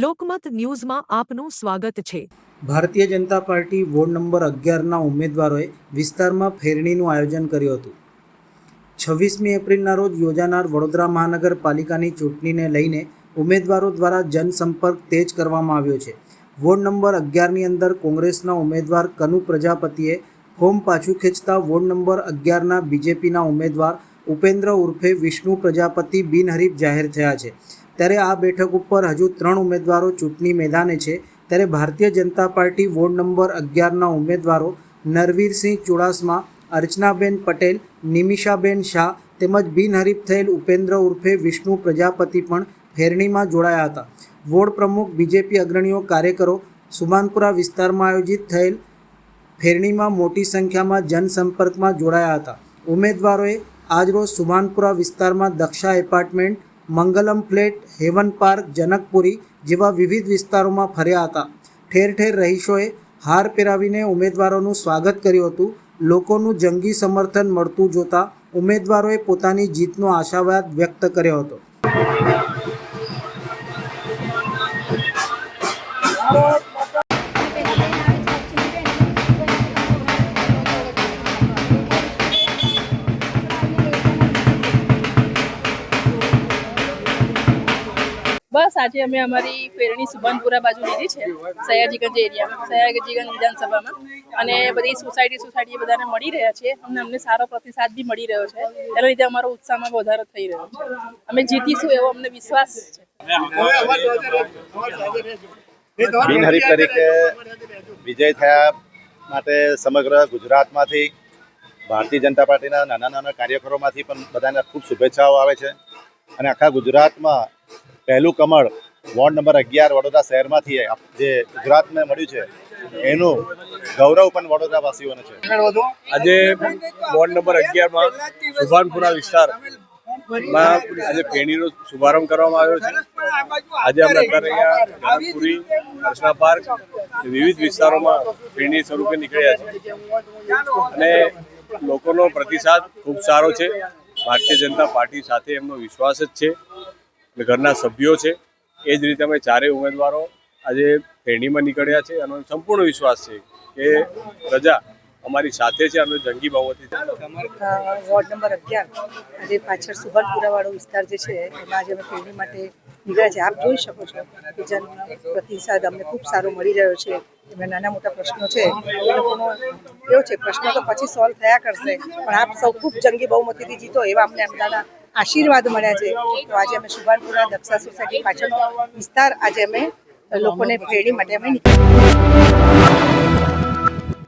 લોકમત ન્યૂઝમાં આપનું સ્વાગત છે। Bharatiya Janata party ward number 11ના ઉમેદવારોએ વિસ્તારમાં ફેરણીનું આયોજન કર્યું હતું। 26મી એપ્રિલના રોજ યોજાનાર વડોદરા મહાનગરપાલિકાની ચૂંટણીને લઈને ઉમેદવારો દ્વારા જનસંપર્ક તેજ કરવામાં આવ્યો છે। વોર્ડ નંબર 11ની અંદર કોંગ્રેસના ઉમેદવાર કનુ પ્રજાપતિએ ફોર્મ પાછું ખેંચતા વોર્ડ નંબર 11ના બીજેપીના ઉમેદવાર ઉપેન્દ્ર ઉર્ફે વિષ્ણુ પ્રજાપતિ બિનહરીફ જાહેર થયા છે। ત્યારે આ બેઠક ઉપર હજુ 3 ઉમેદવારો ચૂંટણી મેદાને છે। ત્યારે Bharatiya Janata party ward number 11ના ઉમેદવારો નરવીરસિંહ ચુડાસમા, અર્ચનાબેન પટેલ, નિમિષાબેન શાહ તેમજ બિનહરીફ થયેલ ઉપેન્દ્ર ઉર્ફે વિષ્ણુ પ્રજાપતિ પણ ફેરણીમાં જોડાયા હતા। વોર્ડ પ્રમુખ, બીજેપી અગ્રણીઓ, કાર્યકરો સુભાનપુરા વિસ્તારમાં આયોજિત થયેલ ફેરણીમાં મોટી સંખ્યામાં જનસંપર્કમાં જોડાયા હતા। ઉમેદવારોએ આજરોજ સુભાનપુરા વિસ્તારમાં Daksha apartment, Mangalam flat, heaven park, Janakpuri જેવા વિવિધ વિસ્તારોમાં ફર્યા હતા। ઠેર ઠેર રહીશોએ હાર પહેરાવીને ઉમેદવારોનું સ્વાગત કર્યું હતું। લોકોનું જંગી સમર્થન મળતું જોતા ઉમેદવારોએ પોતાની જીતનો આશાવાદ વ્યક્ત કર્યો હતો। बस आज अमे अमारी फेरणी सुभानपुरा बाजू लीधी है, सयाजीगंज एरिया में, सयाजीगंज विधानसभा में अने बधी सोसायटी बधाने मळी रह्या छे। अમને सारो प्रतिसाद भी मळी रह्यो छे, एना लीधे अमारो उत्साहमां वधारो थई रह्यो छे। अमे जीतीशुं एवो अમને विश्वास छे। બિનહરીફ તરીકે વિજય થયા માટે સમગ્ર ગુજરાતમાંથી ભારતીય જનતા પાર્ટીના નાના કાર્યકરોમાંથી પણ બધાને ખૂબ શુભેચ્છાઓ આવે છે અને આખા ગુજરાતમાં પહેલું કમળ વોર્ડ નંબર 11 વડોદરા શહેરમાંથી જે ગુજરાતને મળ્યું છે એનું ગૌરવ પણ વડોદરાવાસીઓને છે। આજે વોર્ડ નંબર 11માં સુભાનપુરા વિસ્તારમાં આજે ફેરણીનો શુભારંભ કરવામાં આવ્યો છે। આજે અમે અત્યારે અહીંયા જનકપુરી, કૃષ્ણા પાર્ક વિવિધ વિસ્તારોમાં ફેરણી સ્વરૂપે નીકળ્યા છે અને લોકોનો પ્રતિસાદ ખૂબ સારો છે। ભારતીય જનતા પાર્ટી સાથે એમનો વિશ્વાસ જ છે, ઘરના સભ્યો છે। એ જ રીતે અમે ચારેય ઉમેદવારો આજે ફેરણીમાં નીકળ્યા છે અને સંપૂર્ણ વિશ્વાસ છે કે પ્રજા અમારી સાથે છે અને જંગી બહુમતી વોર્ડ નંબર 11 આજે પાછળ સુભાનપુરા વાળો વિસ્તાર જે છે એમાં આજે અમે ફેરણી માટે નીકળ્યા છે। આપ જોઈ શકો છો કે જન પ્રતિસાદ અમને ખૂબ સારો મળી રહ્યો છે। એમાં નાના મોટા પ્રશ્નો છે એ લોકોનો એવો છે, પ્રશ્નો તો પછી સોલ્વ થયા કરશે, પણ આપ સૌ ખૂબ જંગી બહુમતીથી જીતો એવા અમને એમના આશીર્વાદ મળ્યા છે। તો આજે અમે સુભાનપુરા દક્ષા સોસાયટી પાછળનો વિસ્તાર આજે અમે લોકોને ફેરણી માટે અમે નીકળ્યા।